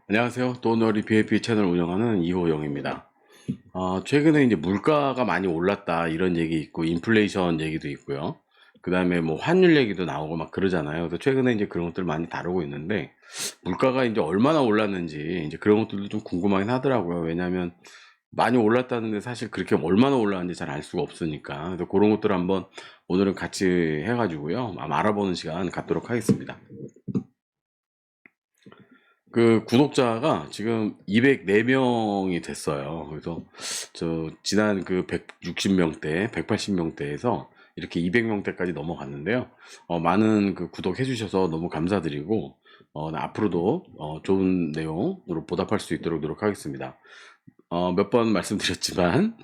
안녕하세요. 돈어리 BAP 채널 운영하는 이호영입니다. 최근에 이제 물가가 많이 올랐다 이런 얘기 있고 인플레이션 얘기도 있고요. 그 다음에 뭐 환율 얘기도 나오고 막 그러잖아요. 그래서 최근에 이제 그런 것들 많이 다루고 있는데 물가가 이제 얼마나 올랐는지 이제 그런 것들도 좀 궁금하긴 하더라고요. 왜냐하면 많이 올랐다는데 사실 그렇게 얼마나 올랐는지 잘 알 수가 없으니까. 그래서 그런 것들 한번 오늘은 같이 해가지고요. 알아보는 시간 갖도록 하겠습니다. 그 구독자가 지금 204명이 됐어요. 그래서 저 지난 그 160명대, 180명대에서 이렇게 200명대까지 넘어갔는데요. 많은 그 구독해 주셔서 너무 감사드리고 앞으로도 좋은 내용으로 보답할 수 있도록 노력하겠습니다. 몇 번 말씀드렸지만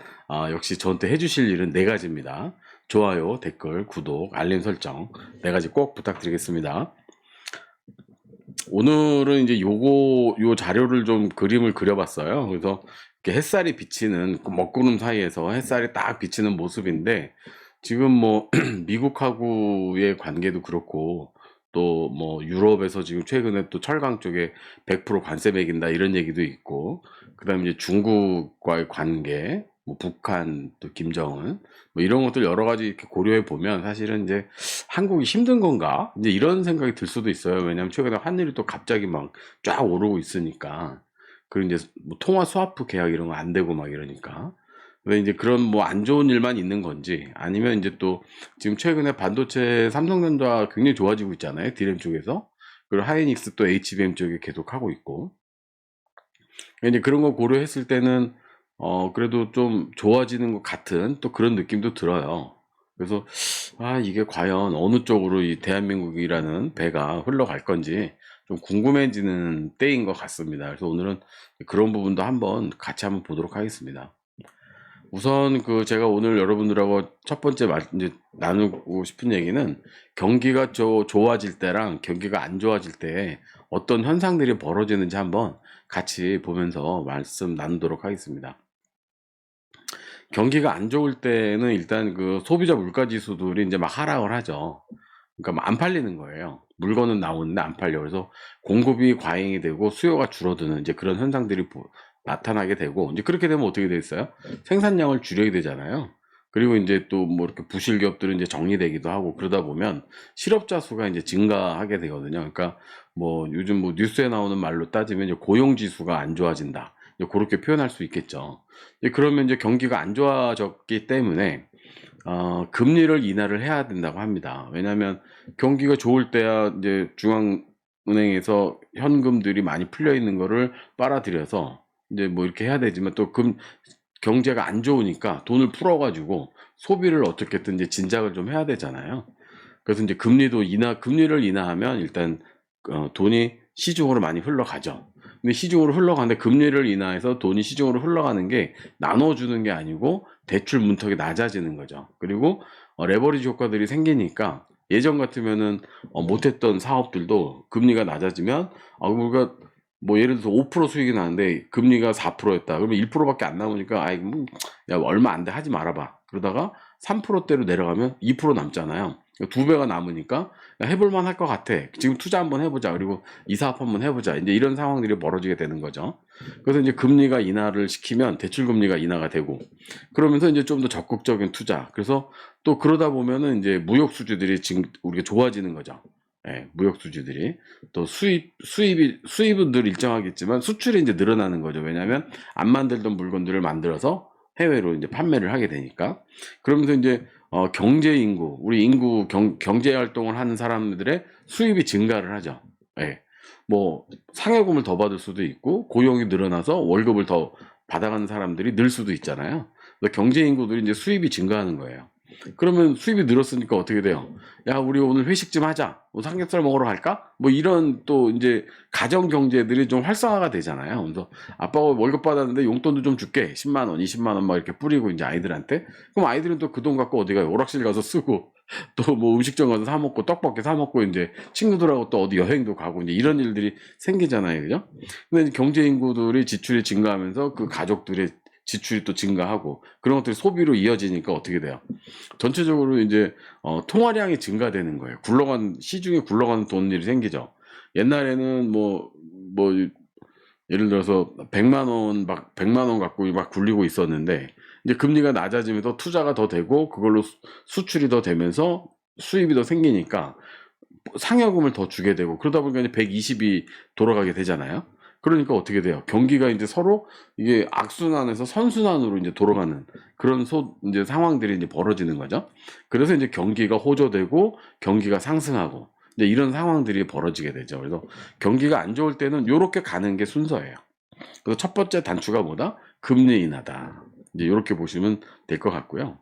역시 저한테 해주실 일은 네 가지입니다. 좋아요, 댓글, 구독, 알림 설정 네 가지 꼭 부탁드리겠습니다. 오늘은 이제 요 자료를 좀 그림을 그려봤어요. 그래서 이렇게 햇살이 비치는 그 먹구름 사이에서 햇살이 딱 비치는 모습인데 지금 뭐 미국하고의 관계도 그렇고 또 뭐 유럽에서 지금 최근에 또 철강 쪽에 100% 관세 매긴다 이런 얘기도 있고 그다음에 이제 중국과의 관계 뭐 북한 또 김정은 뭐 이런 것들 여러 가지 이렇게 고려해 보면 사실은 이제 한국이 힘든 건가? 이제 이런 생각이 들 수도 있어요. 왜냐면 최근에 환율이 또 갑자기 막 쫙 오르고 있으니까. 그리고 이제 뭐 통화 스와프 계약 이런 거 안 되고 막 이러니까. 왜 이제 그런 뭐 안 좋은 일만 있는 건지 아니면 이제 또 지금 최근에 반도체 삼성전자 굉장히 좋아지고 있잖아요. 디램 쪽에서. 그리고 하이닉스 또 HBM 쪽에 계속 하고 있고. 이제 그런 거 고려했을 때는 그래도 좀 좋아지는 것 같은 또 그런 느낌도 들어요. 그래서 이게 과연 어느 쪽으로 이 대한민국이라는 배가 흘러갈 건지 좀 궁금해지는 때인 것 같습니다. 그래서 오늘은 그런 부분도 한번 같이 한번 보도록 하겠습니다. 우선 그 제가 오늘 여러분들하고 첫 번째 이제 나누고 싶은 얘기는 경기가 좋아질 때랑 경기가 안 좋아질 때 어떤 현상들이 벌어지는지 한번 같이 보면서 말씀 나누도록 하겠습니다. 경기가 안 좋을 때는 일단 그 소비자 물가 지수들이 이제 막 하락을 하죠. 그러니까 막 안 팔리는 거예요. 물건은 나오는데 안 팔려. 그래서 공급이 과잉이 되고 수요가 줄어드는 이제 그런 현상들이 나타나게 되고 이제 그렇게 되면 어떻게 되겠어요? 생산량을 줄여야 되잖아요. 그리고 이제 또 뭐 이렇게 부실 기업들은 이제 정리되기도 하고 그러다 보면 실업자 수가 이제 증가하게 되거든요. 그러니까 뭐 요즘 뭐 뉴스에 나오는 말로 따지면 이제 고용 지수가 안 좋아진다. 이제 그렇게 표현할 수 있겠죠. 이제 그러면 이제 경기가 안 좋아졌기 때문에 금리를 인하를 해야 된다고 합니다. 왜냐하면 경기가 좋을 때야 이제 중앙은행에서 현금들이 많이 풀려 있는 거를 빨아들여서 이제 뭐 이렇게 해야 되지만 또 경제가 안 좋으니까 돈을 풀어가지고 소비를 어떻게든 이제 진작을 좀 해야 되잖아요. 그래서 이제 금리를 인하하면 일단 돈이 시중으로 많이 흘러가죠. 근데 시중으로 흘러가는데 금리를 인하해서 돈이 시중으로 흘러가는 게 나눠주는 게 아니고 대출 문턱이 낮아지는 거죠. 그리고 레버리지 효과들이 생기니까 예전 같으면은 못했던 사업들도 금리가 낮아지면 우리가 뭐 예를 들어서 5% 수익이 나는데 금리가 4%였다. 그러면 1%밖에 안 남으니까 야 얼마 안 돼 하지 말아봐. 그러다가 3%대로 내려가면 2% 남잖아요. 두 배가 남으니까 해볼만 할 것 같아. 지금 투자 한번 해보자. 그리고 이 사업 한번 해보자. 이제 이런 상황들이 벌어지게 되는 거죠. 그래서 이제 금리가 인하를 시키면 대출 금리가 인하가 되고 그러면서 이제 좀 더 적극적인 투자. 그래서 또 그러다 보면은 이제 무역 수주들이 지금 우리가 좋아지는 거죠. 예, 무역 수주들이 또 수입은 늘 일정하겠지만 수출이 이제 늘어나는 거죠. 왜냐하면 안 만들던 물건들을 만들어서 해외로 이제 판매를 하게 되니까 그러면서 이제 경제 인구, 우리 인구 경제 활동을 하는 사람들의 수입이 증가를 하죠. 예. 뭐 상여금을 더 받을 수도 있고 고용이 늘어나서 월급을 더 받아가는 사람들이 늘 수도 있잖아요. 그래서 경제 인구들이 이제 수입이 증가하는 거예요. 그러면 수입이 늘었으니까 어떻게 돼요? 야, 우리 오늘 회식 좀 하자. 뭐 삼겹살 먹으러 갈까? 뭐 이런 또 이제 가정 경제들이 좀 활성화가 되잖아요. 그래서 아빠가 월급 받았는데 용돈도 좀 줄게. 10만 원, 20만 원 막 이렇게 뿌리고 이제 아이들한테. 그럼 아이들은 또 그 돈 갖고 어디 가요? 오락실 가서 쓰고 또 뭐 음식점 가서 사 먹고 떡볶이 사 먹고 이제 친구들하고 또 어디 여행도 가고 이제 이런 일들이 생기잖아요. 그죠? 근데 이제 경제 인구들이 지출이 증가하면서 그 가족들의 지출이 또 증가하고 그런 것들이 소비로 이어지니까 어떻게 돼요? 전체적으로 이제 통화량이 증가되는 거예요. 시중에 굴러가는 돈들이 생기죠. 옛날에는 뭐 예를 들어서 100만 원 막 100만 원 갖고 막 굴리고 있었는데 이제 금리가 낮아지면서 투자가 더 되고 그걸로 수출이 더 되면서 수입이 더 생기니까 상여금을 더 주게 되고 그러다 보니까 이제 120이 돌아가게 되잖아요. 그러니까 어떻게 돼요? 경기가 이제 서로 이게 악순환에서 선순환으로 이제 돌아가는 그런 이제 상황들이 이제 벌어지는 거죠. 그래서 이제 경기가 호조되고 경기가 상승하고 이제 이런 상황들이 벌어지게 되죠. 그래서 경기가 안 좋을 때는 요렇게 가는 게 순서예요. 그래서 첫 번째 단추가 뭐다? 금리 인하다. 이제 요렇게 보시면 될 것 같고요.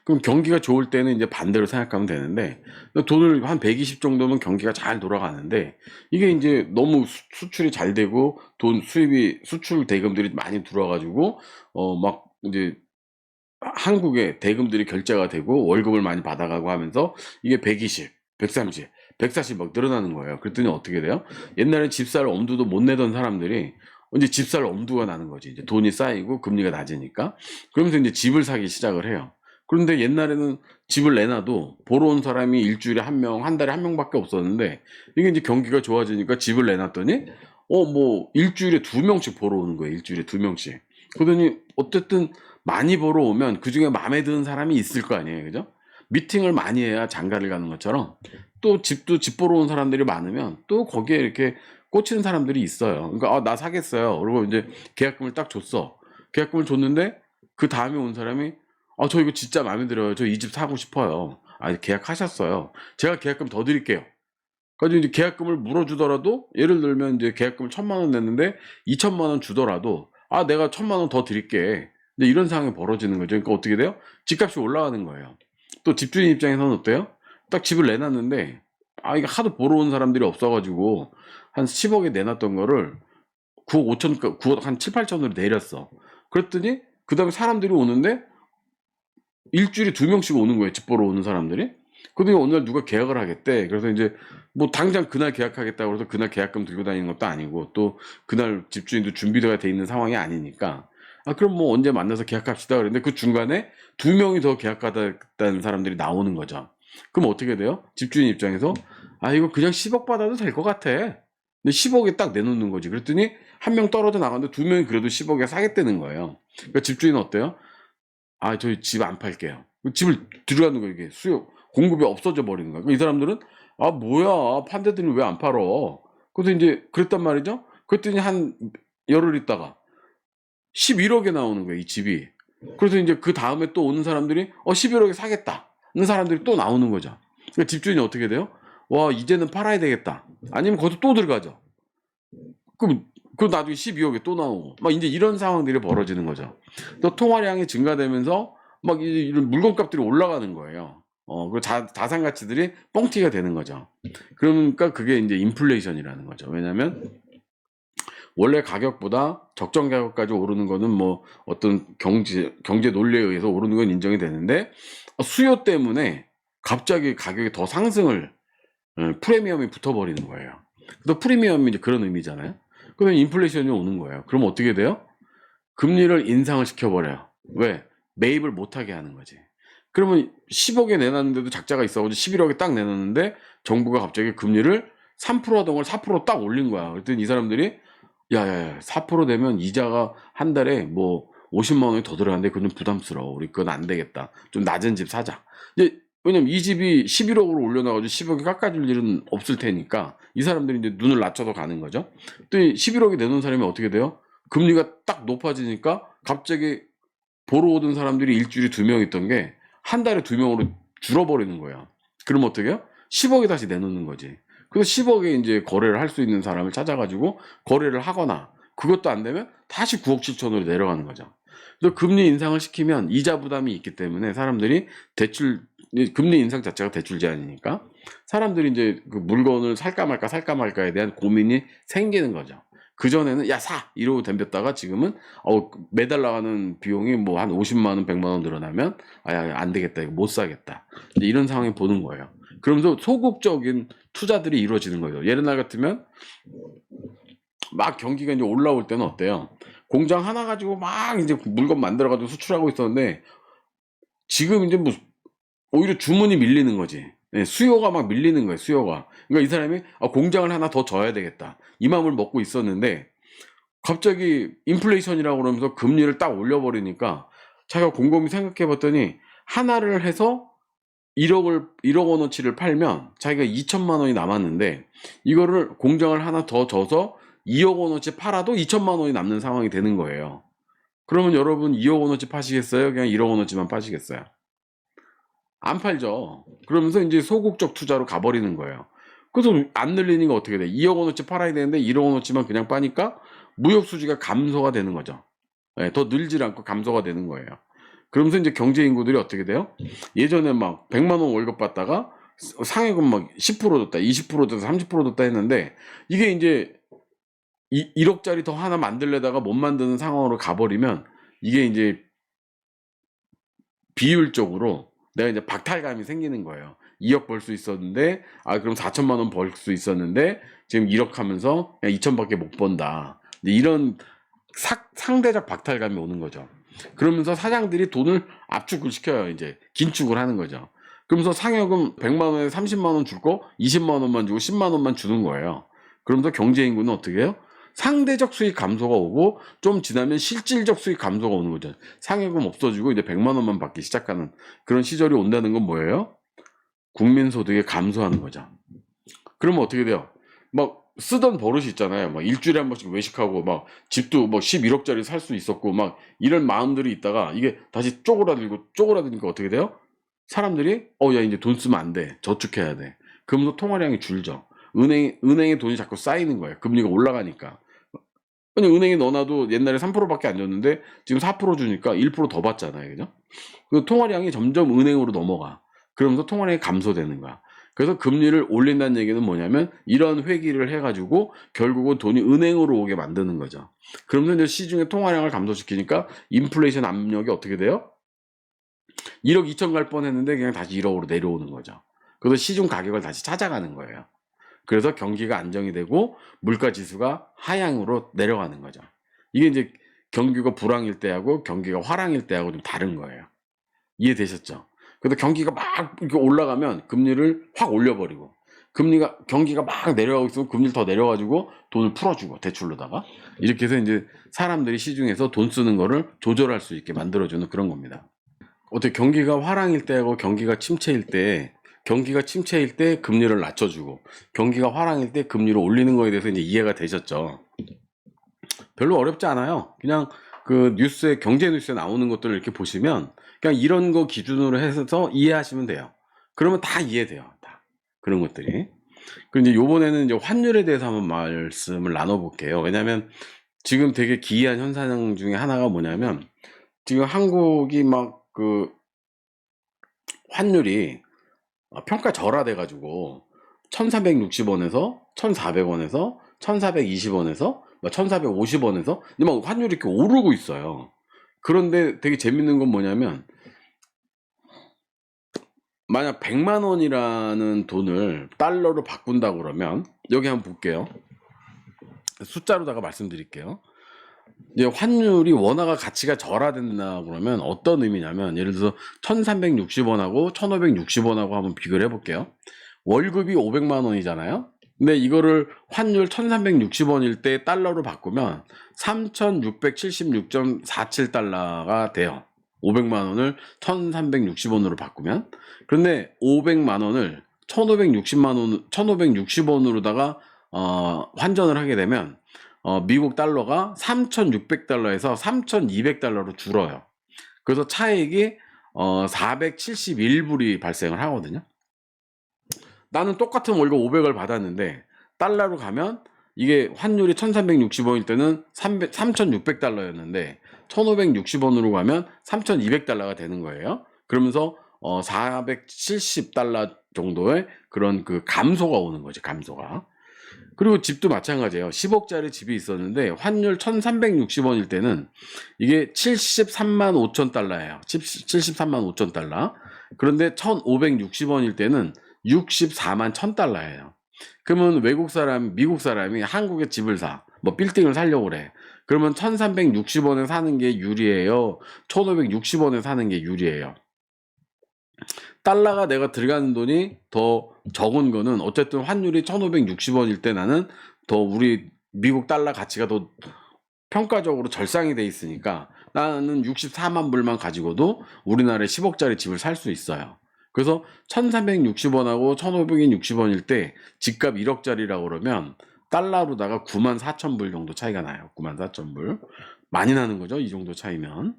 그럼 경기가 좋을 때는 이제 반대로 생각하면 되는데 돈을 한 120 정도면 경기가 잘 돌아가는데 이게 이제 너무 수출이 잘 되고 돈 수입이 수출 대금들이 많이 들어와 가지고 막 이제 한국에 대금들이 결제가 되고 월급을 많이 받아가고 하면서 이게 120, 130, 140 막 늘어나는 거예요. 그랬더니 어떻게 돼요? 옛날에 집살 엄두도 못 내던 사람들이 이제 집살 엄두가 나는 거지. 이제 돈이 쌓이고 금리가 낮으니까. 그러면서 이제 집을 사기 시작을 해요. 그런데 옛날에는 집을 내놔도 보러 온 사람이 일주일에 한 명, 한 달에 한 명밖에 없었는데 이게 이제 경기가 좋아지니까 집을 내놨더니 뭐 일주일에 두 명씩 보러 오는 거예요. 일주일에 두 명씩. 그러더니 어쨌든 많이 보러 오면 그중에 마음에 드는 사람이 있을 거 아니에요. 그죠? 미팅을 많이 해야 장가를 가는 것처럼 또 집도 집 보러 온 사람들이 많으면 또 거기에 이렇게 꽂히는 사람들이 있어요. 그러니까 나 사겠어요. 그리고 이제 계약금을 딱 줬어. 계약금을 줬는데 그 다음에 온 사람이 저 이거 진짜 마음에 들어요. 저 이 집 사고 싶어요. 계약하셨어요. 제가 계약금 더 드릴게요. 그래서 이제 계약금을 물어주더라도 예를 들면 이제 계약금을 1,000만 원 냈는데 2천만 원 주더라도 내가 1,000만 원 더 드릴게. 근데 이런 상황이 벌어지는 거죠. 그러니까 어떻게 돼요? 집값이 올라가는 거예요. 또 집주인 입장에서는 어때요? 딱 집을 내놨는데 이게 하도 보러 온 사람들이 없어가지고 한 10억에 내놨던 거를 9억 5천, 9억 한 7, 8천으로 내렸어. 그랬더니 그 다음에 사람들이 오는데 일주일에 두 명씩 오는 거예요. 집 보러 오는 사람들이. 그러더니 어느 날 누가 계약을 하겠대. 그래서 이제 뭐 당장 그날 계약하겠다고 해서 그날 계약금 들고 다니는 것도 아니고 또 그날 집주인도 준비가 돼 있는 상황이 아니니까 그럼 뭐 언제 만나서 계약합시다 그랬는데 그 중간에 두 명이 더 계약하겠다는 사람들이 나오는 거죠. 그럼 어떻게 돼요? 집주인 입장에서 이거 그냥 10억 받아도 될 것 같아. 근데 10억에 딱 내놓는 거지. 그랬더니 한 명 떨어져 나갔는데 두 명이 그래도 10억에 사겠다는 거예요. 그러니까 집주인은 어때요? 저희 집 안 팔게요. 집을 들어가는 거예요. 이게 공급이 없어져 버리는 거예요. 이 사람들은 뭐야 판대들이 왜 안 팔어? 그래서 이제 그랬단 말이죠. 그랬더니 한 열흘 있다가 11억에 나오는 거예요. 이 집이. 그래서 이제 그 다음에 또 오는 사람들이 11억에 사겠다. 는 사람들이 또 나오는 거죠. 그러니까 집주인이 어떻게 돼요? 와 이제는 팔아야 되겠다. 아니면 거기서 또 들어가죠. 그럼 나중에 12억에 또 나오고 막 이제 이런 상황들이 벌어지는 거죠. 또 통화량이 증가되면서 막 이런 물건값들이 올라가는 거예요. 그리고 자산 가치들이 뻥튀기가 되는 거죠. 그러니까 그게 이제 인플레이션이라는 거죠. 왜냐하면 원래 가격보다 적정 가격까지 오르는 거는 뭐 어떤 경제 논리에 의해서 오르는 건 인정이 되는데 수요 때문에 갑자기 가격이 더 상승을 프리미엄이 붙어버리는 거예요. 그래서 프리미엄이 이제 그런 의미잖아요. 그러면 인플레이션이 오는 거예요. 그럼 어떻게 돼요? 금리를 인상을 시켜버려요. 왜? 매입을 못하게 하는 거지. 그러면 10억에 내놨는데도 작자가 있어가지고 11억에 딱 내놨는데 정부가 갑자기 금리를 3% 하던 걸 4% 딱 올린 거야. 그랬더니 이 사람들이 야야야 4% 되면 이자가 한 달에 뭐 50만 원이 더 들어가는데 그건 좀 부담스러워. 우리 그건 안 되겠다. 좀 낮은 집 사자. 이제 왜냐면 이 집이 11억으로 올려놔가지고 10억이 깎아줄 일은 없을 테니까 이 사람들이 이제 눈을 낮춰서 가는 거죠. 또 11억이 내놓은 사람이 어떻게 돼요? 금리가 딱 높아지니까 갑자기 보러 오던 사람들이 일주일에 두 명 있던 게 한 달에 두 명으로 줄어버리는 거야. 그럼 어떻게 해요? 10억에 다시 내놓는 거지. 그래서 10억에 이제 거래를 할 수 있는 사람을 찾아가지고 거래를 하거나 그것도 안 되면 다시 9억 7천으로 내려가는 거죠. 그래서 금리 인상을 시키면 이자 부담이 있기 때문에 사람들이 금리 인상 자체가 대출 제한이니까 사람들이 이제 그 물건을 살까 말까에 대한 고민이 생기는 거죠. 그전에는 야 사! 이러고 덤볐다가 지금은 매달 나가는 비용이 뭐 한 50만 원, 100만 원 늘어나면 안 되겠다. 이거 못 사겠다. 이런 상황이 보는 거예요. 그러면서 소극적인 투자들이 이루어지는 거예요. 옛날 같으면 막 경기가 이제 올라올 때는 어때요? 공장 하나 가지고 막 이제 물건 만들어 가지고 수출하고 있었는데 지금 이제 뭐 오히려 주문이 밀리는 거지. 예, 수요가 막 밀리는 거예요, 수요가. 그러니까 이 사람이 공장을 하나 더 져야 되겠다. 이 마음을 먹고 있었는데 갑자기 인플레이션이라고 그러면서 금리를 딱 올려버리니까 자기가 곰곰이 생각해 봤더니 하나를 해서 1억 원어치를 팔면 자기가 2천만 원이 남았는데 이거를 공장을 하나 더 져서 2억 원어치 팔아도 2천만 원이 남는 상황이 되는 거예요. 그러면 여러분 2억 원어치 파시겠어요? 그냥 1억 원어치만 파시겠어요? 안 팔죠. 그러면서 이제 소극적 투자로 가버리는 거예요. 그래서 안 늘리니까 어떻게 돼? 2억 원어치 팔아야 되는데 1억 원어치만 그냥 빠니까 무역 수지가 감소가 되는 거죠. 예, 더 늘질 않고 감소가 되는 거예요. 그러면서 이제 경제 인구들이 어떻게 돼요? 예전에 막 100만 원 월급 받다가 상여금 막 10% 줬다, 20% 줬다, 30% 줬다 했는데 이게 이제 1억짜리 더 하나 만들려다가 못 만드는 상황으로 가버리면 이게 이제 비율적으로 내가 이제 박탈감이 생기는 거예요. 2억 벌 수 있었는데, 그럼 4천만 원 벌 수 있었는데, 지금 1억 하면서 그냥 2천밖에 못 번다. 이런 상대적 박탈감이 오는 거죠. 그러면서 사장들이 돈을 압축을 시켜요. 이제 긴축을 하는 거죠. 그러면서 상여금 100만 원에 30만 원 줄 거 20만 원만 주고 10만 원만 주는 거예요. 그러면서 경제 인구는 어떻게 해요? 상대적 수익 감소가 오고 좀 지나면 실질적 수익 감소가 오는 거죠. 상여금 없어지고 이제 100만 원만 받기 시작하는 그런 시절이 온다는 건 뭐예요? 국민 소득이 감소하는 거죠. 그러면 어떻게 돼요? 막 쓰던 버릇이 있잖아요. 막 일주일에 한 번씩 외식하고 막 집도 뭐 11억짜리 살 수 있었고 막 이런 마음들이 있다가 이게 다시 쪼그라들니까 어떻게 돼요? 사람들이 야 이제 돈 쓰면 안 돼. 저축해야 돼. 그러면서 통화량이 줄죠. 은행에 돈이 자꾸 쌓이는 거예요. 금리가 올라가니까. 아니 은행에 넣어놔도 옛날에 3%밖에 안 줬는데 지금 4% 주니까 1%더 받잖아요. 그죠? 그 통화량이 점점 은행으로 넘어가. 그러면서 통화량이 감소되는 거야. 그래서 금리를 올린다는 얘기는 뭐냐면 이런 회기를 해가지고 결국은 돈이 은행으로 오게 만드는 거죠. 그러면서 이제 시중의 통화량을 감소시키니까 인플레이션 압력이 어떻게 돼요? 1억 2천 갈 뻔했는데 그냥 다시 1억으로 내려오는 거죠. 그래서 시중 가격을 다시 찾아가는 거예요. 그래서 경기가 안정이 되고 물가 지수가 하향으로 내려가는 거죠. 이게 이제 경기가 불황일 때하고 경기가 화랑일 때하고 좀 다른 거예요. 이해되셨죠? 그래서 경기가 막 이렇게 올라가면 금리를 확 올려버리고 경기가 막 내려가고 있으면 금리를 더 내려가지고 돈을 풀어주고 대출로다가 이렇게 해서 이제 사람들이 시중에서 돈 쓰는 거를 조절할 수 있게 만들어주는 그런 겁니다. 어떻게 경기가 화랑일 때하고 경기가 침체일 때 금리를 낮춰주고 경기가 화랑일 때 금리를 올리는 거에 대해서 이제 이해가 되셨죠? 별로 어렵지 않아요. 그냥 그 경제 뉴스에 나오는 것들을 이렇게 보시면 그냥 이런 거 기준으로 해서 이해하시면 돼요. 그러면 다 이해돼요. 다. 그런 것들이. 그리고 이제 요번에는 이제 환율에 대해서 한번 말씀을 나눠볼게요. 왜냐면 지금 되게 기이한 현상 중에 하나가 뭐냐면 지금 한국이 막 그 환율이 평가절하돼 가지고 1,360원에서 1,400원에서 1,420원에서 1,450원에서 근데 막 환율이 이렇게 오르고 있어요. 그런데 되게 재밌는 건 뭐냐면 만약 100만 원이라는 돈을 달러로 바꾼다고 그러면 여기 한번 볼게요. 숫자로다가 말씀드릴게요. 이제 환율이 원화가 가치가 절하된다 그러면 어떤 의미냐면 예를 들어서 1,360원하고 1,560원하고 한번 비교를 해볼게요. 월급이 500만 원이잖아요. 근데 이거를 환율 1,360원일 때 달러로 바꾸면 3,676.47달러가 돼요. 500만 원을 1,360원으로 바꾸면. 그런데 500만 원을 1,560원으로다가 환전을 하게 되면 미국 달러가 3,600달러에서 3,200달러로 줄어요. 그래서 차액이 471불이 발생을 하거든요. 나는 똑같은 월급 500을 받았는데 달러로 가면 이게 환율이 1,360원일 때는 3,600달러였는데 1,560원으로 가면 3,200달러가 되는 거예요. 그러면서 470달러 정도의 그런 그 감소가 오는 거지, 감소가. 그리고 집도 마찬가지예요. 10억짜리 집이 있었는데 환율 1,360원일 때는 이게 73만 5천 달러예요. 73만 5천 달러. 그런데 1,560원일 때는 64만 1,000달러예요. 그러면 미국 사람이 한국에 집을 뭐 빌딩을 사려고 그래. 그러면 1,360원에 사는 게 유리해요? 1,560원에 사는 게 유리해요? 달러가 내가 들어가는 돈이 더 적은 거는 어쨌든 환율이 1560원일 때 나는 더 우리 미국 달러 가치가 더 평가적으로 절상이 돼 있으니까 나는 64만 불만 가지고도 우리나라에 10억짜리 집을 살 수 있어요. 그래서 1360원하고 1560원일 때 집값 1억짜리라고 그러면 달러로다가 9만 4천 불 정도 차이가 나요. 9만 4천 불. 많이 나는 거죠. 이 정도 차이면.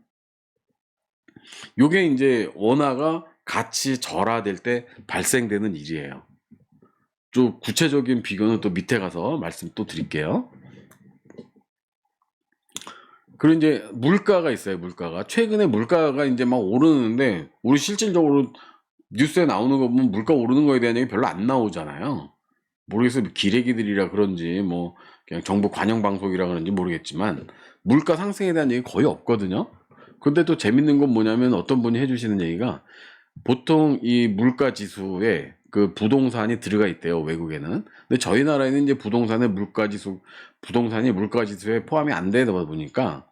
요게 이제 원화가 가치 절하될 때 발생되는 일이에요. 좀 구체적인 비교는 또 밑에 가서 말씀 또 드릴게요. 그리고 이제 물가가 있어요. 물가가 최근에 물가가 이제 막 오르는데 우리 실질적으로 뉴스에 나오는 거 보면 물가 오르는 거에 대한 얘기 별로 안 나오잖아요. 모르겠어요. 기레기들이라 그런지 뭐 그냥 정부 관영 방송이라 그런지 모르겠지만 물가 상승에 대한 얘기 거의 없거든요. 근데 또 재밌는 건 뭐냐면 어떤 분이 해주시는 얘기가 보통 이 물가 지수에 그 부동산이 들어가 있대요. 외국에는. 근데 저희 나라에는 이제 부동산이 물가 지수에 포함이 안 되다 보니까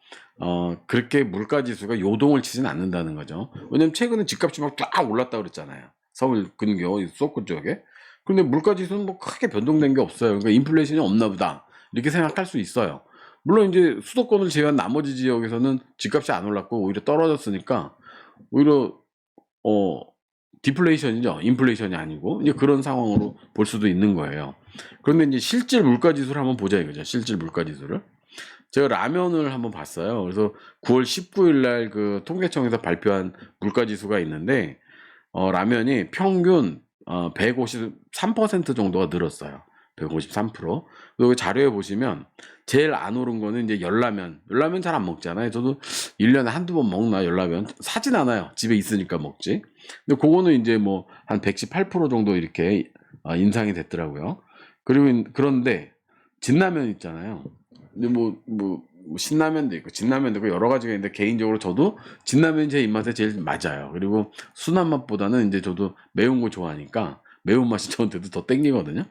그렇게 물가 지수가 요동을 치진 않는다는 거죠. 왜냐면 최근에 집값이 막 쫙 올랐다 그랬잖아요. 서울 근교 수도권 쪽에. 근데 물가 지수는 뭐 크게 변동된 게 없어요. 그러니까 인플레이션이 없나 보다. 이렇게 생각할 수 있어요. 물론 이제 수도권을 제외한 나머지 지역에서는 집값이 안 올랐고 오히려 떨어졌으니까 오히려 어 디플레이션이죠. 인플레이션이 아니고 이제 그런 상황으로 볼 수도 있는 거예요. 그런데 이제 실질 물가 지수를 한번 보자 이거죠. 실질 물가 지수를. 제가 라면을 한번 봤어요. 그래서 9월 19일 날 그 통계청에서 발표한 물가 지수가 있는데 라면이 평균 153% 정도가 늘었어요. 153%. 그리고 자료에 보시면 제일 안 오른 거는 이제 열라면. 열라면 잘 안 먹잖아요. 저도 1년에 한두 번 먹나 열라면. 사진 않아요. 집에 있으니까 먹지. 근데 그거는 이제 뭐 한 118% 정도 이렇게 인상이 됐더라고요. 그리고 그런데 진라면 있잖아요. 근데 뭐 신라면도 있고 진라면도 있고 여러 가지가 있는데 개인적으로 저도 진라면이 제 입맛에 제일 맞아요. 그리고 순한 맛보다는 이제 저도 매운 거 좋아하니까 매운맛이 저한테도 더 땡기거든요.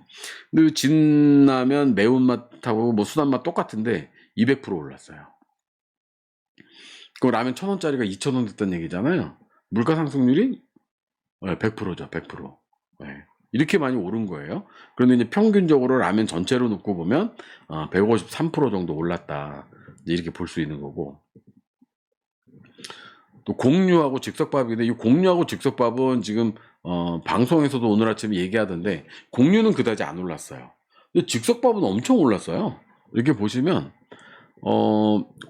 근데 진라면 매운맛하고 뭐 순한 맛 똑같은데 200% 올랐어요. 그럼 라면 1,000원짜리가 2,000원 됐다는 얘기잖아요. 물가 상승률이 100%죠. 100%. 네. 이렇게 많이 오른 거예요. 그런데 이제 평균적으로 라면 전체로 놓고 보면 153% 정도 올랐다. 이렇게 볼 수 있는 거고. 또 공유하고 즉석밥인데 이 공유하고 즉석밥은 지금 방송에서도 오늘 아침에 얘기하던데 공유는 그다지 안 올랐어요. 근데 즉석밥은 엄청 올랐어요. 이렇게 보시면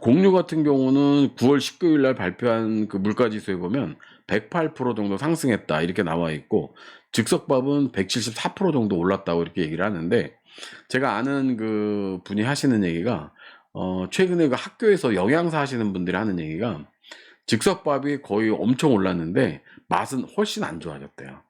공유 같은 경우는 9월 19일 날 발표한 그 물가지수에 보면 108% 정도 상승했다 이렇게 나와 있고 즉석밥은 174% 정도 올랐다고 이렇게 얘기를 하는데 제가 아는 그 분이 하시는 얘기가 최근에 그 학교에서 영양사 하시는 분들이 하는 얘기가 즉석밥이 거의 엄청 올랐는데 맛은 훨씬 안 좋아졌대요.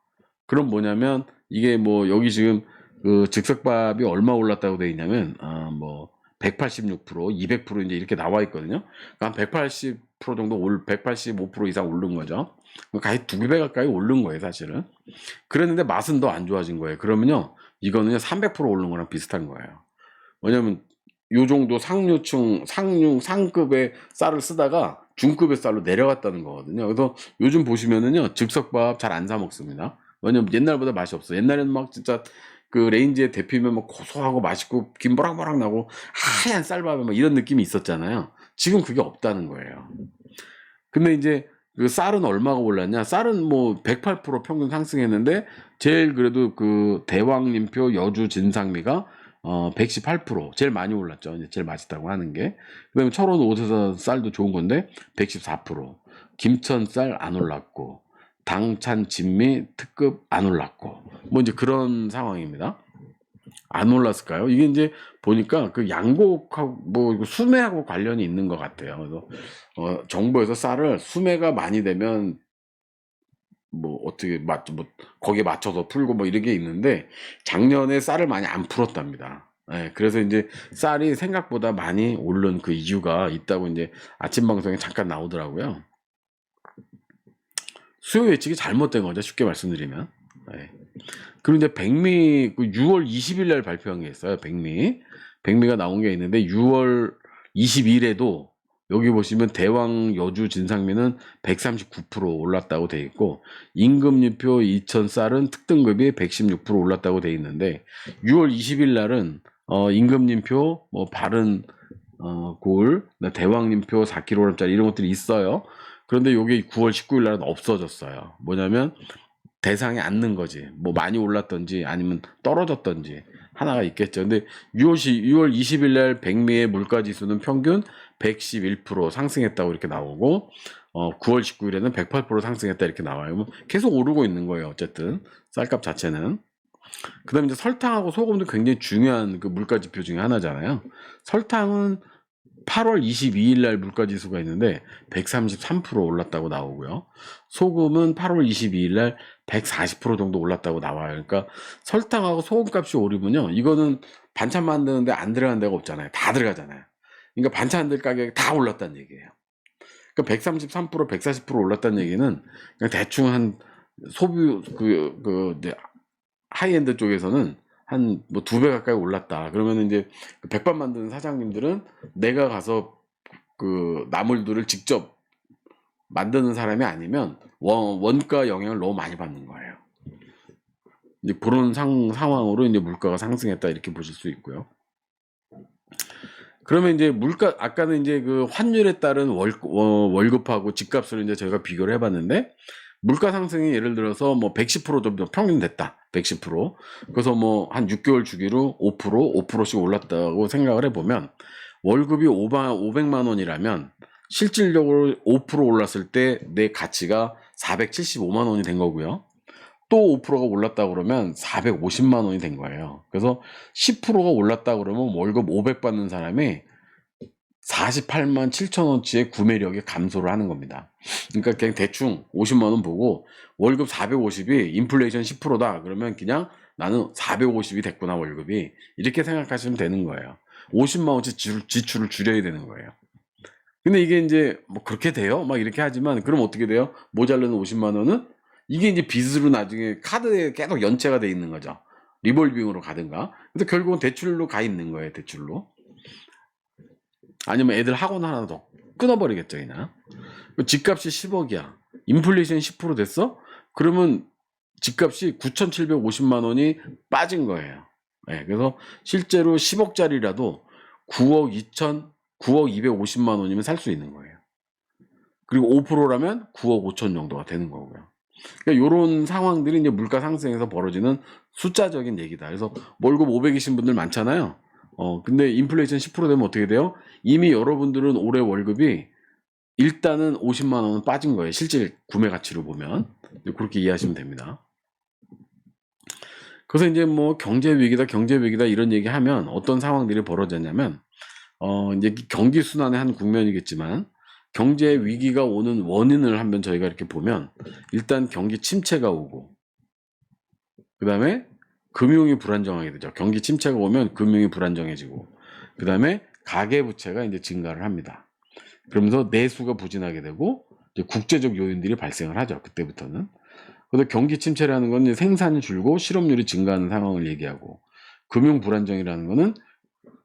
그럼 뭐냐면 이게 뭐 여기 지금 그 즉석밥이 얼마 올랐다고 돼 있냐면 뭐 186%, 200% 이제 이렇게 나와 있거든요. 그러니까 한 180% 정도 185% 이상 오른 거죠. 거의 2배 가까이 오른 거예요, 사실은. 그랬는데 맛은 더 안 좋아진 거예요. 그러면요, 이거는요 300% 오른 거랑 비슷한 거예요. 왜냐면 요 정도 상급의 쌀을 쓰다가 중급의 쌀로 내려갔다는 거거든요. 그래서 요즘 보시면은요, 즉석밥 잘 안 사 먹습니다. 왜냐면 옛날보다 맛이 없어요. 옛날에는 막 진짜 그 레인지에 데피면 막 고소하고 맛있고 김 보락보락 나고 하얀 쌀밥에 막 이런 느낌이 있었잖아요. 지금 그게 없다는 거예요. 근데 이제 그 쌀은 얼마가 올랐냐? 쌀은 뭐 108% 평균 상승했는데 제일 그래도 그 대왕님표 여주 진상미가 118% 제일 많이 올랐죠. 이제 제일 맛있다고 하는 게. 그다음에 철원 오세서 쌀도 좋은 건데 114%. 김천 쌀 안 올랐고 당찬 진미 특급 안 올랐고 뭐 이제 그런 상황입니다. 안 올랐을까요? 이게 이제 보니까 그 양곡하고 뭐 이거 수매하고 관련이 있는 것 같아요. 그래서 정부에서 쌀을 수매가 많이 되면 뭐 어떻게 뭐 거기에 맞춰서 풀고 뭐 이런 게 있는데 작년에 쌀을 많이 안 풀었답니다. 예, 그래서 이제 쌀이 생각보다 많이 오른 그 이유가 있다고 이제 아침 방송에 잠깐 나오더라고요. 수요 예측이 잘못된 거죠. 쉽게 말씀드리면. 예. 그리고 이제 백미 그 6월 20일 날 발표한 게 있어요. 백미가 나온 게 있는데 6월 20일에도 여기 보시면 대왕 여주 진상미는 139% 올랐다고 돼 있고, 임금님표 이천쌀은 특등급이 116% 올랐다고 돼 있는데, 6월 20일 날은 임금님표 뭐 바른 골, 대왕님표 4kg짜리 이런 것들이 있어요. 그런데 요게 9월 19일 날은 없어졌어요. 뭐냐면 대상에 안 넣은 거지. 뭐 많이 올랐던지 아니면 떨어졌던지 하나가 있겠죠. 근데 6월 20일 날 백미의 물가 지수는 평균 111% 상승했다고 이렇게 나오고, 9월 19일에는 108% 상승했다 이렇게 나와요. 뭐 계속 오르고 있는 거예요. 어쨌든 쌀값 자체는. 그다음에 이제 설탕하고 소금도 굉장히 중요한 그 물가 지표 중에 하나잖아요. 설탕은 8월 22일 날 물가 지수가 있는데 133% 올랐다고 나오고요. 소금은 8월 22일 날 140% 정도 올랐다고 나와요. 그러니까 설탕하고 소금값이 오르면요, 이거는 반찬 만드는데 안 들어간 데가 없잖아요. 다 들어가잖아요. 그러니까 반찬들 가격이 다 올랐다는 얘기예요. 그러니까 133%, 140% 올랐다는 얘기는 그냥 대충 한 소비 이제 하이엔드 쪽에서는 한 뭐 2배 가까이 올랐다. 그러면 이제 그 백반 만드는 사장님들은 내가 가서 그 나물들을 직접 만드는 사람이 아니면 원가 영향을 너무 많이 받는 거예요. 이제 그런 상황으로 이제 물가가 상승했다 이렇게 보실 수 있고요. 그러면 이제 물가, 아까는 이제 그 환율에 따른 월급하고 집값을 이제 저희가 비교를 해봤는데, 물가 상승이 예를 들어서 뭐 110% 정도 평균 됐다. 110%. 그래서 뭐 한 6개월 주기로 5%씩 올랐다고 생각을 해보면, 월급이 500만 원이라면 실질적으로 5% 올랐을 때 내 가치가 475만 원이 된 거고요. 또 5%가 올랐다 그러면 450만 원이 된 거예요. 그래서 10%가 올랐다 그러면 월급 500 받는 사람이 48만 7천 원치의 구매력이 감소를 하는 겁니다. 그러니까 그냥 대충 50만 원 보고 월급 450이 인플레이션 10%다 그러면 그냥 나는 450이 됐구나 월급이, 이렇게 생각하시면 되는 거예요. 50만 원치 지출을 줄여야 되는 거예요. 근데 이게 이제 뭐 그렇게 돼요? 막 이렇게 하지만 그럼 어떻게 돼요? 모자르는 50만 원은 이게 이제 빚으로 나중에 카드에 계속 연체가 돼 있는 거죠. 리볼빙으로 가든가. 근데 결국은 대출로 가 있는 거예요. 대출로. 아니면 애들 학원 하나 더 끊어버리겠죠, 그냥. 집값이 10억이야. 인플레이션 10% 됐어? 그러면 집값이 9,750만 원이 빠진 거예요. 네, 그래서 실제로 10억짜리라도 9억 250만 원이면 살 수 있는 거예요. 그리고 5%라면 9억 5천 정도가 되는 거고요. 그러니까 이런 상황들이 이제 물가 상승에서 벌어지는 숫자적인 얘기다. 그래서 월급 500이신 분들 많잖아요. 근데 인플레이션 10% 되면 어떻게 돼요? 이미 여러분들은 올해 월급이 일단은 50만 원은 빠진 거예요. 실질 구매 가치로 보면. 그렇게 이해하시면 됩니다. 그래서 이제 뭐 경제 위기다 이런 얘기 하면 어떤 상황들이 벌어졌냐면, 이제 경기 순환의 한 국면이겠지만, 경제 위기가 오는 원인을 한번 저희가 이렇게 보면, 일단 경기 침체가 오고, 그 다음에 금융이 불안정하게 되죠. 경기 침체가 오면 금융이 불안정해지고, 그 다음에 가계부채가 이제 증가를 합니다. 그러면서 내수가 부진하게 되고, 이제 국제적 요인들이 발생을 하죠. 그때부터는. 그래서 경기 침체라는 건 이제 생산이 줄고 실업률이 증가하는 상황을 얘기하고, 금융 불안정이라는 거는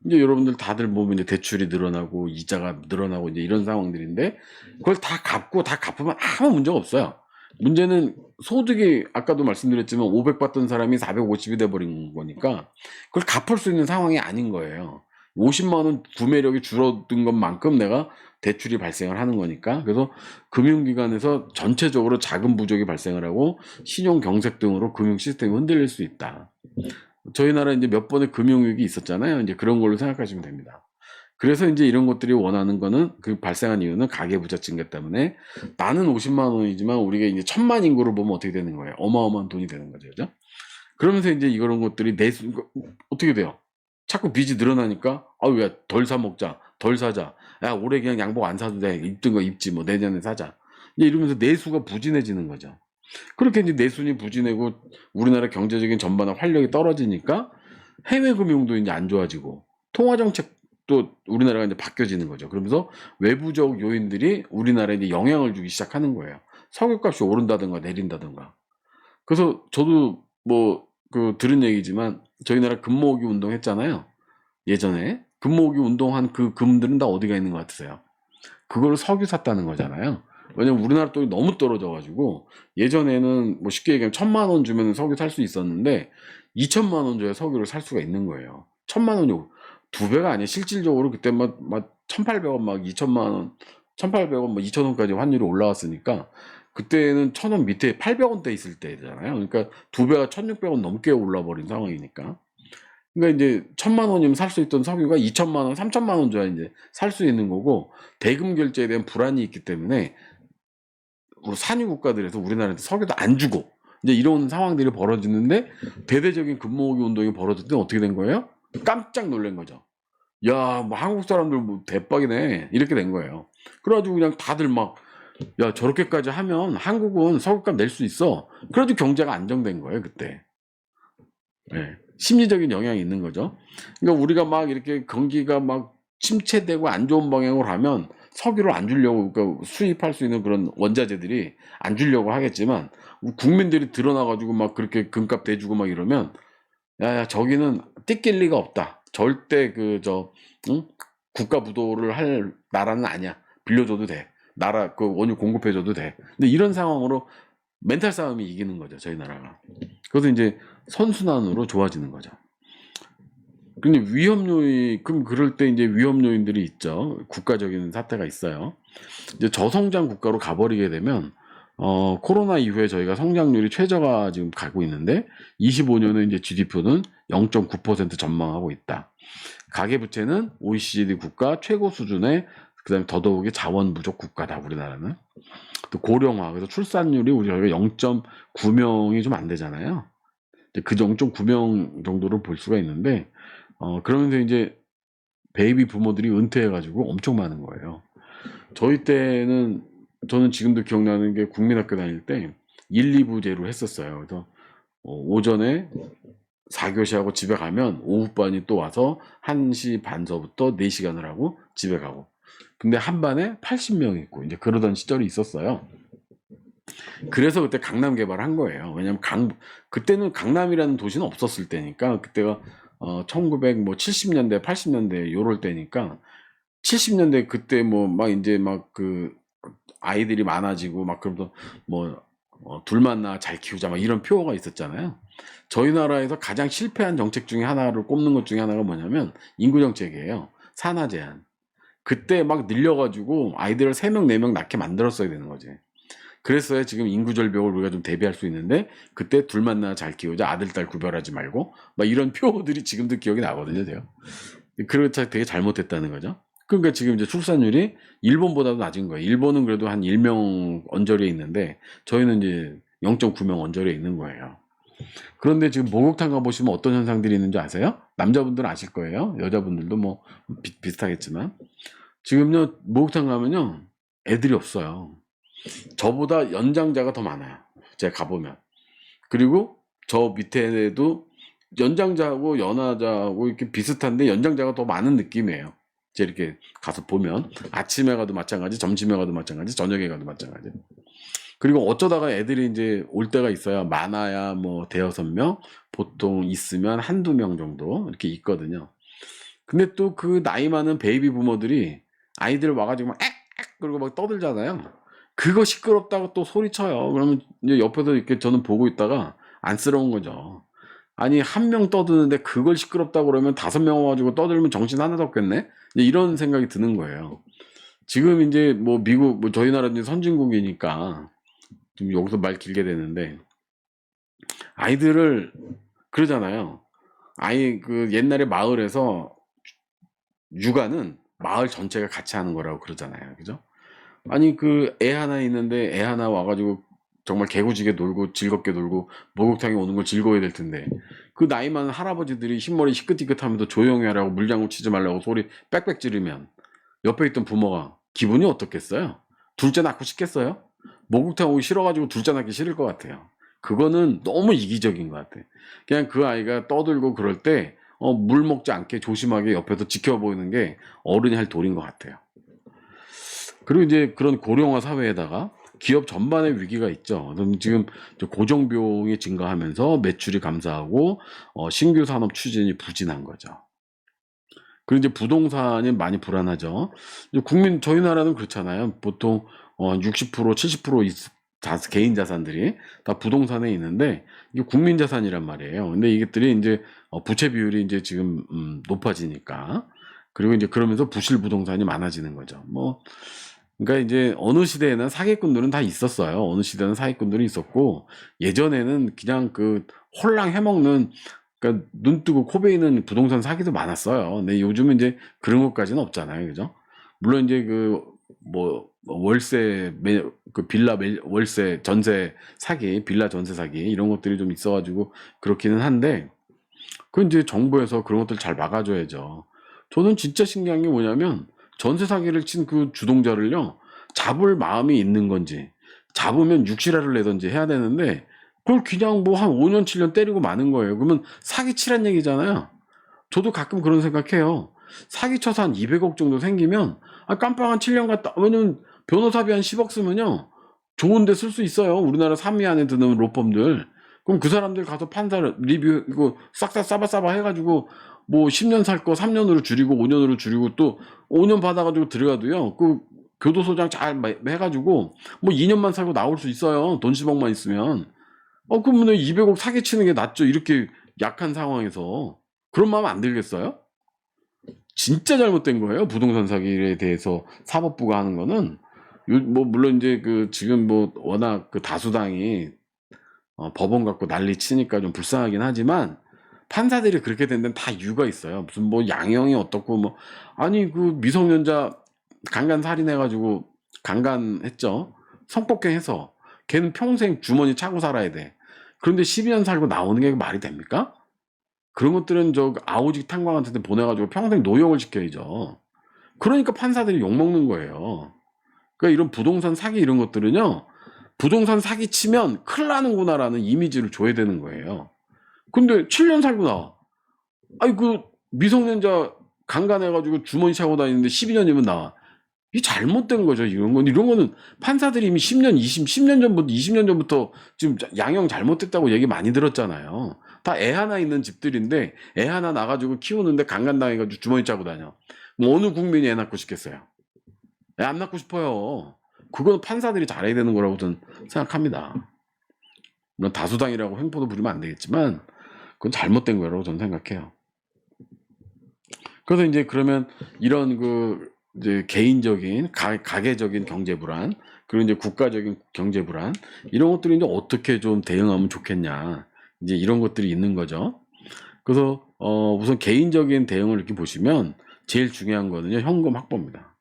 이제 여러분들 다들 보면 이제 대출이 늘어나고 이자가 늘어나고 이제 이런 상황들인데, 그걸 다 갚고 다 갚으면 아무 문제가 없어요. 문제는 소득이 아까도 말씀드렸지만 500 받던 사람이 450이 돼버린 거니까 그걸 갚을 수 있는 상황이 아닌 거예요. 50만 원 구매력이 줄어든 것만큼 내가 대출이 발생을 하는 거니까. 그래서 금융기관에서 전체적으로 자금 부족이 발생을 하고 신용 경색 등으로 금융 시스템이 흔들릴 수 있다. 저희 나라 이제 몇 번의 금융위기 있었잖아요. 이제 그런 걸로 생각하시면 됩니다. 그래서 이제 이런 것들이 원하는 거는, 그 발생한 이유는 가계부채 증가 때문에, 나는 50만 원이지만 우리가 이제 1,000만 인구를 보면 어떻게 되는 거예요? 어마어마한 돈이 되는 거죠. 그죠? 그러면서 이제 이런 것들이 어떻게 돼요? 자꾸 빚이 늘어나니까, 왜 덜 사 먹자, 덜 사자. 야, 올해 그냥 양복 안 사도 돼. 입던 거 입지, 뭐, 내년에 사자. 이제 이러면서 내수가 부진해지는 거죠. 그렇게 이제 내순이 부진하고 우리나라 경제적인 전반의 활력이 떨어지니까 해외 금융도 이제 안 좋아지고 통화 정책도 우리나라가 이제 바뀌어지는 거죠. 그러면서 외부적 요인들이 우리나라에 이제 영향을 주기 시작하는 거예요. 석유값이 오른다든가 내린다든가. 그래서 저도 뭐 그 들은 얘기지만 저희 나라 금모으기 운동 했잖아요. 예전에 금모으기 운동한 그 금들은 다 어디가 있는 것 같으세요? 그걸 석유 샀다는 거잖아요. 왜냐면 우리나라 돈이 너무 떨어져 가지고 예전에는 뭐 쉽게 얘기하면 1,000만 원 주면 석유 살 수 있었는데 2천만 원 줘야 석유를 살 수가 있는 거예요. 1,000만 원이 두 배가 아니에요. 실질적으로 그때 막 1,800원 막 2천만 원, 1,800원 뭐 2,000원까지 환율이 올라왔으니까 그때는 1,000원 밑에 800원대 있을 때잖아요. 그러니까 두 배가 1,600원 넘게 올라버린 상황이니까. 그러니까 이제 1,000만 원이면 살 수 있던 석유가 2천만 원, 3천만 원 줘야 이제 살 수 있는 거고 대금 결제에 대한 불안이 있기 때문에 산유 국가들에서 우리나라한테 석유도 안 주고 이제 이런 상황들이 벌어지는데 대대적인 금모으기 운동이 벌어질 때 어떻게 된 거예요? 깜짝 놀란 거죠. 야, 뭐 한국 사람들 뭐 대박이네 이렇게 된 거예요. 그래가지고 그냥 다들 막 야, 저렇게까지 하면 한국은 석유값 낼 수 있어. 그래가지고 경제가 안정된 거예요 그때. 네. 심리적인 영향이 있는 거죠. 그러니까 우리가 막 이렇게 경기가 막 침체되고 안 좋은 방향으로 하면 석유를 안 주려고 그러니까 수입할 수 있는 그런 원자재들이 안 주려고 하겠지만 국민들이 드러나가지고 막 그렇게 금값 대주고 막 이러면 야, 저기는 띠낄 리가 없다. 절대 응? 국가 부도를 할 나라는 아니야. 빌려줘도 돼. 나라 그 원유 공급해줘도 돼. 근데 이런 상황으로 멘탈 싸움이 이기는 거죠. 저희 나라가. 그래서 이제 선순환으로 좋아지는 거죠. 근데 위험 요인, 그럼 그럴 때 이제 위험 요인들이 있죠. 국가적인 사태가 있어요. 이제 저성장 국가로 가버리게 되면, 코로나 이후에 저희가 성장률이 최저가 지금 가고 있는데, 25년은 이제 GDP는 0.9% 전망하고 있다. 가계부채는 OECD 국가 최고 수준의, 그 다음에 더더욱이 자원 부족 국가다, 우리나라는. 또 고령화, 그래서 출산율이 저희가 0.9명이 좀 안 되잖아요. 그 0.9명 정도로 볼 수가 있는데, 그러면서 이제 베이비 부모들이 은퇴해가지고 엄청 많은 거예요. 저희 때는, 저는 지금도 기억나는 게 국민학교 다닐 때 1, 2부제로 했었어요. 그래서 오전에 4교시하고 집에 가면 오후반이 또 와서 1시 반서부터 4시간을 하고 집에 가고. 근데 한 반에 80명 있고, 이제 그러던 시절이 있었어요. 그래서 그때 강남 개발한 거예요. 왜냐면 그때는 강남이라는 도시는 없었을 때니까, 그때가 1970년대, 80년대 요럴 때니까 70년대 그때 뭐 막 이제 막 그 아이들이 많아지고 막 그러면서 뭐 둘 만나 잘 키우자 막 이런 표어가 있었잖아요. 저희 나라에서 가장 실패한 정책 중에 하나를 꼽는 것 중에 하나가 뭐냐면 인구 정책이에요. 산하 제한. 그때 막 늘려가지고 아이들을 3명, 4명 낳게 만들었어야 되는 거지. 그랬어야 지금 인구 절벽을 우리가 좀 대비할 수 있는데 그때 둘 만나 잘 키우자 아들 딸 구별하지 말고 막 이런 표어들이 지금도 기억이 나거든요. 제가. 그렇죠. 되게 잘못됐다는 거죠. 그러니까 지금 이제 출산율이 일본보다도 낮은 거예요. 일본은 그래도 한 1명 언저리에 있는데 저희는 이제 0.9명 언저리에 있는 거예요. 그런데 지금 목욕탕 가보시면 어떤 현상들이 있는지 아세요? 남자분들은 아실 거예요. 여자분들도 뭐 비슷하겠지만 지금요 목욕탕 가면요 애들이 없어요. 저보다 연장자가 더 많아요. 제가 가보면. 그리고 저 밑에도 연장자하고 연하자하고 이렇게 비슷한데 연장자가 더 많은 느낌이에요. 제가 이렇게 가서 보면 아침에 가도 마찬가지, 점심에 가도 마찬가지, 저녁에 가도 마찬가지. 그리고 어쩌다가 애들이 이제 올 때가 있어야 많아야 뭐 대여섯 명, 보통 있으면 한두 명 정도 이렇게 있거든요. 근데 또 그 나이 많은 베이비 부모들이 아이들 와가지고 막 그리고 막 떠들잖아요. 그거 시끄럽다고 또 소리쳐요. 그러면 이제 옆에서 이렇게 저는 보고 있다가 안쓰러운 거죠. 아니 한 명 떠드는데 그걸 시끄럽다고 그러면 5명 와가지고 떠들면 정신 하나도 없겠네? 이제 이런 생각이 드는 거예요. 지금 이제 뭐 미국, 뭐 저희 나라는 선진국이니까 좀 여기서 말 길게 되는데 아이들을 그러잖아요. 아이 그 옛날에 마을에서 육아는 마을 전체가 같이 하는 거라고 그러잖아요. 그죠? 아니 그 애 하나 있는데 애 하나 와가지고 정말 개구지게 놀고 즐겁게 놀고 목욕탕에 오는 걸 즐거워야 될 텐데 그 나이 많은 할아버지들이 흰머리 희끗희끗하면서 조용히 하라고 물장구 치지 말라고 소리 빽빽 지르면 옆에 있던 부모가 기분이 어떻겠어요? 둘째 낳고 싶겠어요? 목욕탕 오기 싫어가지고 둘째 낳기 싫을 것 같아요. 그거는 너무 이기적인 것 같아. 그냥 그 아이가 떠들고 그럴 때 물 먹지 않게 조심하게 옆에서 지켜보이는 게 어른이 할 도리인 것 같아요. 그리고 이제 그런 고령화 사회에다가 기업 전반의 위기가 있죠. 그럼 지금 고정 비용이 증가하면서 매출이 감소하고 신규 산업 추진이 부진한 거죠. 그리고 이제 부동산이 많이 불안하죠. 이제 저희 나라는 그렇잖아요. 보통 60% 70% 개인 자산들이 다 부동산에 있는데 이게 국민 자산이란 말이에요. 근데 이것들이 이제 부채 비율이 이제 지금 높아지니까, 그리고 이제 그러면서 부실 부동산이 많아지는 거죠. 뭐 그러니까 이제 어느 시대에는 사기꾼들은 다 있었어요. 어느 시대는 사기꾼들이 있었고, 예전에는 그냥 그 홀랑 해먹는, 그러니까 눈 뜨고 코 베이는 부동산 사기도 많았어요. 근데 요즘은 이제 그런 것까지는 없잖아요. 그죠? 물론 이제 뭐 월세 그 월세 전세 사기, 빌라 전세 사기 이런 것들이 좀 있어가지고 그렇기는 한데, 그 이제 정부에서 그런 것들 잘 막아줘야죠. 저는 진짜 신기한 게 뭐냐면, 전세 사기를 친 그 주동자를요, 잡을 마음이 있는 건지, 잡으면 육실화를 내든지 해야 되는데, 그걸 그냥 뭐 한 5년, 7년 때리고 마는 거예요. 그러면 사기치란 얘기잖아요. 저도 가끔 그런 생각해요. 사기쳐서 한 200억 정도 생기면, 깜빡 한 7년 갔다, 왜냐면 변호사비 한 10억 쓰면요, 좋은 데 쓸 수 있어요. 우리나라 3위 안에 드는 로펌들. 그럼 그 사람들 가서 판사 리뷰 이거 싹 다 싸바싸바 해가지고 뭐 10년 살 거 3년으로 줄이고 5년으로 줄이고 또 5년 받아가지고 들어가도요, 그 교도소장 잘 해가지고 뭐 2년만 살고 나올 수 있어요. 돈 10억만 있으면. 그러면 200억 사기치는 게 낫죠. 이렇게 약한 상황에서. 그런 마음 안 들겠어요? 진짜 잘못된 거예요. 부동산 사기에 대해서 사법부가 하는 거는. 뭐 물론 이제 지금 뭐 워낙 다수당이 법원 갖고 난리 치니까 좀 불쌍하긴 하지만, 판사들이 그렇게 된 데는 다 이유가 있어요. 무슨 뭐 양형이 어떻고 뭐, 아니 미성년자 강간 살인해가지고 강간했죠. 성폭행해서 걔는 평생 주머니 차고 살아야 돼. 그런데 12년 살고 나오는 게 말이 됩니까? 그런 것들은 아오직 탄광한테 보내가지고 평생 노역을 시켜야죠. 그러니까 판사들이 욕먹는 거예요. 그러니까 이런 부동산 사기 이런 것들은요, 부동산 사기 치면 큰일 나는구나라는 이미지를 줘야 되는 거예요. 근데 7년 살고 나와. 아니 미성년자 강간해가지고 주머니 차고 다니는데 12년이면 나와. 이 잘못된 거죠. 이런 거는 판사들이 이미 10년, 10년 전부터, 20년 전부터 지금 양형 잘못됐다고 얘기 많이 들었잖아요. 다 애 하나 있는 집들인데 애 하나 나가지고 키우는데 강간당해가지고 주머니 차고 다녀. 뭐 어느 국민이 애 낳고 싶겠어요? 애 안 낳고 싶어요. 그건 판사들이 잘해야 되는 거라고 저는 생각합니다. 물론 다수당이라고 횡포도 부리면 안 되겠지만 그건 잘못된 거라고 저는 생각해요. 그래서 이제 그러면 이런 이제 개인적인 가계적인 경제 불안, 그리고 이제 국가적인 경제 불안, 이런 것들이 이제 어떻게 좀 대응하면 좋겠냐, 이제 이런 것들이 있는 거죠. 그래서 우선 개인적인 대응을 이렇게 보시면 제일 중요한 거는요, 현금 확보입니다.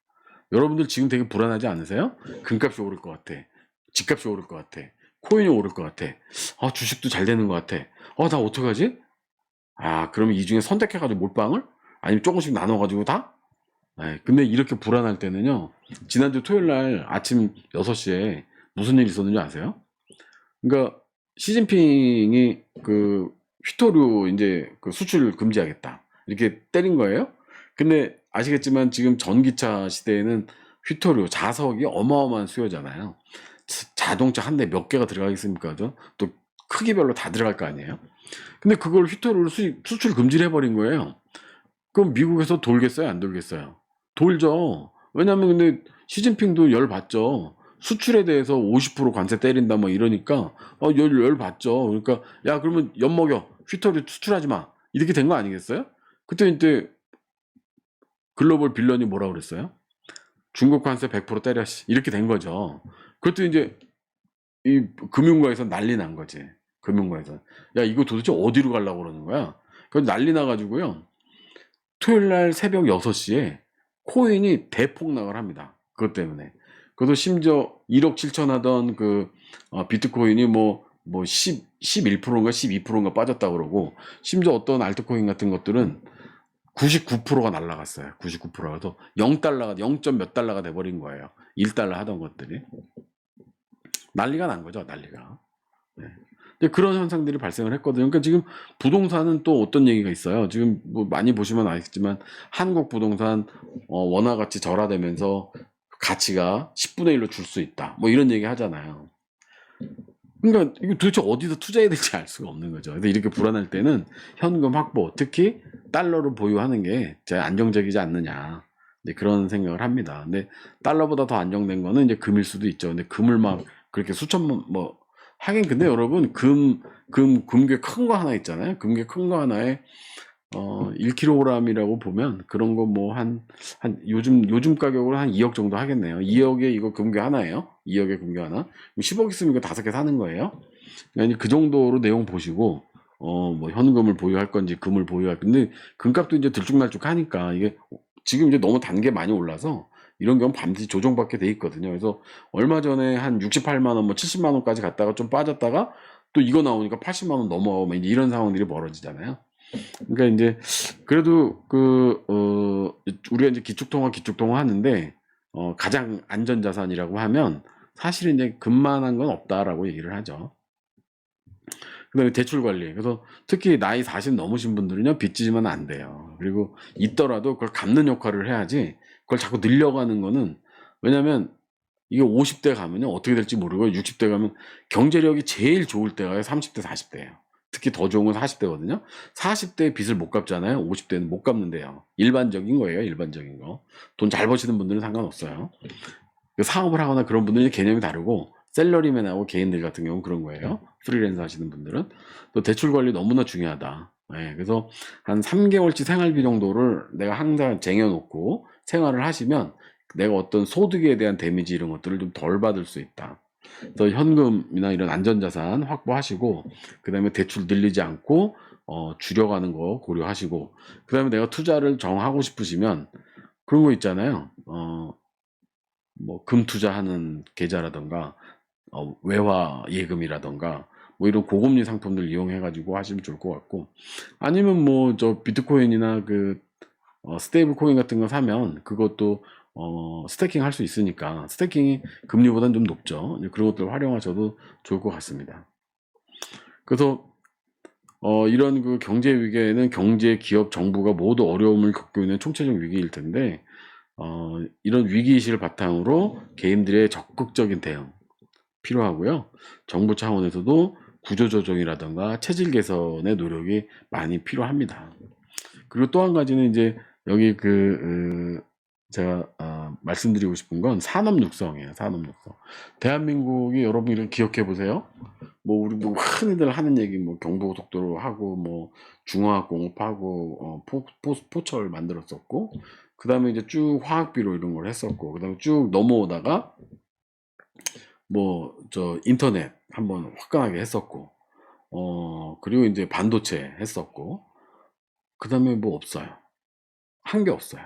여러분들 지금 되게 불안하지 않으세요? 금값이 오를 것 같아. 집값이 오를 것 같아. 코인이 오를 것 같아. 주식도 잘 되는 것 같아. 나 어떡하지? 그러면 이 중에 선택해가지고 몰빵을? 아니면 조금씩 나눠가지고 다? 네, 근데 이렇게 불안할 때는요, 지난주 토요일 날 아침 6시에 무슨 일이 있었는지 아세요? 그러니까 시진핑이 휘토류 이제 수출 금지하겠다, 이렇게 때린 거예요. 근데 아시겠지만 지금 전기차 시대에는 휘토류 자석이 어마어마한 수요잖아요. 자동차 한 대 몇 개가 들어가겠습니까? 또 크기별로 다 들어갈 거 아니에요. 근데 그걸 휘토류를 수출 금지를 해버린 거예요. 그럼 미국에서 돌겠어요, 안 돌겠어요? 돌죠. 왜냐면 근데 시진핑도 열 받죠. 수출에 대해서 50% 관세 때린다 뭐 이러니까 열 받죠. 그러니까 야, 그러면 엿 먹여. 휘토리 수출하지 마. 이렇게 된 거 아니겠어요? 그때 이제 글로벌 빌런이 뭐라 그랬어요? 중국 관세 100% 때려. 이렇게 된 거죠. 그것도 이제 이 금융가에서 난리 난 거지. 금융가에서. 야, 이거 도대체 어디로 가려고 그러는 거야? 그 난리 나가지고요, 토요일 날 새벽 6시에 코인이 대폭락을 합니다. 그것 때문에. 그래서 심지어 1억 7천 하던 비트코인이 뭐 11%인가 12%인가 빠졌다 그러고, 심지어 어떤 알트코인 같은 것들은 99%가 날라갔어요. 99%가. 그래서 0달러가 0. 몇 달러가 돼버린 거예요. 1달러 하던 것들이. 난리가 난 거죠, 난리가. 네. 그런 현상들이 발생을 했거든요. 그러니까 지금 부동산은 또 어떤 얘기가 있어요. 지금 뭐 많이 보시면 아시겠지만 한국 부동산 원화 가치 절하되면서 가치가 10분의 1로 줄 수 있다, 뭐 이런 얘기 하잖아요. 그러니까 이거 도대체 어디서 투자해야 될지 알 수가 없는 거죠. 그래서 이렇게 불안할 때는 현금 확보, 특히 달러로 보유하는 게 제일 안정적이지 않느냐. 이제 그런 생각을 합니다. 근데 달러보다 더 안정된 거는 이제 금일 수도 있죠. 근데 금을 막 그렇게 수천만 뭐 하긴 근데 여러분 금괴 큰 거 하나 있잖아요. 금괴 큰 거 하나에 1kg이라고 보면 그런 거 뭐 한 요즘 가격으로 한 2억 정도 하겠네요. 2억에 이거 금괴 하나예요. 2억에 금괴 하나. 10억 있으면 이거 5개 사는 거예요. 그러니까 그 정도로 내용 보시고 뭐 현금을 보유할 건지 금을 보유할 건지 금값도 이제 들쭉날쭉하니까 이게 지금 이제 너무 단계 많이 올라서 이런 경우 반드시 조정받게 돼 있거든요. 그래서 얼마 전에 한 68만 원, 뭐 70만 원까지 갔다가 좀 빠졌다가 또 이거 나오니까 80만 원 넘어가고 이런 상황들이 벌어지잖아요. 그러니까 이제 그래도 우리가 이제 기축통화 하는데 가장 안전자산이라고 하면 사실은 이제 금만한 건 없다라고 얘기를 하죠. 그다음에 대출 관리. 그래서 특히 나이 40 넘으신 분들은요, 빚지면 안 돼요. 그리고 있더라도 그걸 갚는 역할을 해야지, 그걸 자꾸 늘려가는 거는, 왜냐면 이게 50대 가면요, 어떻게 될지 모르고 60대 가면 경제력이 제일 좋을 때가 30대, 40대예요. 특히 더 좋은 건 40대거든요. 40대에 빚을 못 갚잖아요. 50대는 못 갚는데요. 일반적인 거예요, 일반적인 거. 돈 잘 버시는 분들은 상관없어요. 사업을 하거나 그런 분들은 개념이 다르고, 셀러리맨하고 개인들 같은 경우는 그런 거예요. 프리랜서 하시는 분들은. 또 대출 관리 너무나 중요하다. 그래서 한 3개월치 생활비 정도를 내가 항상 쟁여놓고 생활을 하시면 내가 어떤 소득에 대한 데미지 이런 것들을 좀 덜 받을 수 있다. 그래서 현금이나 이런 안전자산 확보하시고, 그 다음에 대출 늘리지 않고 줄여가는 거 고려하시고, 그 다음에 내가 투자를 정하고 싶으시면 그런 거 있잖아요. 뭐 금 투자하는 계좌라던가 외화 예금이라던가 뭐 이런 고금리 상품들 이용해 가지고 하시면 좋을 것 같고, 아니면 뭐 저 비트코인이나 그 스테이블 코인 같은 거 사면 그것도 스태킹 할 수 있으니까 스태킹이 금리보다는 좀 높죠. 그런 것들 활용하셔도 좋을 것 같습니다. 그래서 이런 그 경제 위기에는 경제, 기업, 정부가 모두 어려움을 겪고 있는 총체적 위기일 텐데, 이런 위기의식을 바탕으로 개인들의 적극적인 대응 필요하고요. 정부 차원에서도 구조조정이라던가 체질 개선의 노력이 많이 필요합니다. 그리고 또 한 가지는 이제 여기 제가 말씀드리고 싶은 건 산업 육성이에요. 산업 육성. 대한민국이 여러분이 기억해 보세요. 뭐 우리 뭐 흔히들 하는 얘기 뭐 경부고속도로 하고 뭐 중화학 공업하고 포철 만들었었고, 그다음에 이제 쭉 화학비료 이런 걸 했었고, 그다음에 쭉 넘어오다가 뭐 저 인터넷 한번 화끈하게 했었고, 그리고 이제 반도체 했었고, 그다음에 뭐 없어요. 한 게 없어요.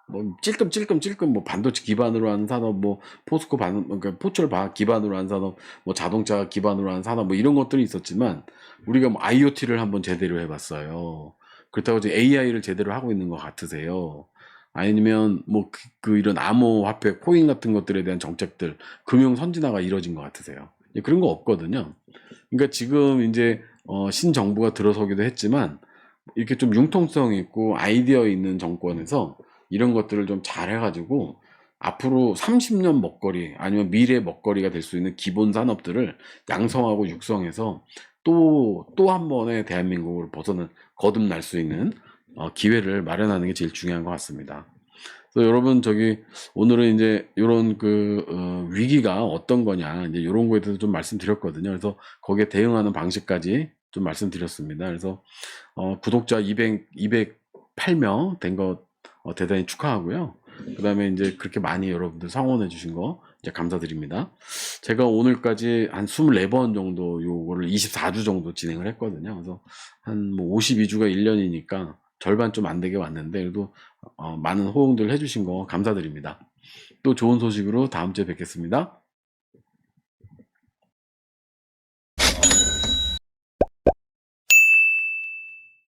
뭐 찔끔찔끔 뭐 반도체 기반으로 하는 산업, 뭐 포스코 그러니까 포철 기반으로 한 산업, 뭐 자동차 기반으로 한 산업, 뭐 이런 것들이 있었지만 우리가 뭐 IoT를 한번 제대로 해봤어요. 그렇다고 이제 AI를 제대로 하고 있는 것 같으세요? 아니면 뭐 이런 암호화폐, 코인 같은 것들에 대한 정책들, 금융 선진화가 이루어진 것 같으세요? 그런 거 없거든요. 그러니까 지금 이제 신정부가 들어서기도 했지만 이렇게 좀 융통성 있고 아이디어 있는 정권에서 이런 것들을 좀 잘 해가지고 앞으로 30년 먹거리 아니면 미래 먹거리가 될 수 있는 기본 산업들을 양성하고 육성해서 또 한 번의 대한민국을 거듭날 수 있는 기회를 마련하는 게 제일 중요한 것 같습니다. 그래서 여러분 오늘은 이제 이런 위기가 어떤 거냐 이제 이런 거에 대해서 좀 말씀드렸거든요. 그래서 거기에 대응하는 방식까지 좀 말씀드렸습니다. 그래서 구독자 208명 된 거 대단히 축하하고요. 그 다음에 이제 그렇게 많이 여러분들 성원해 주신 거 이제 감사드립니다. 제가 오늘까지 한 24번 정도 요거를 24주 정도 진행을 했거든요. 그래서 한 뭐 52주가 1년이니까 절반 좀 안 되게 왔는데, 그래도 많은 호응들 해주신 거 감사드립니다. 또 좋은 소식으로 다음 주에 뵙겠습니다.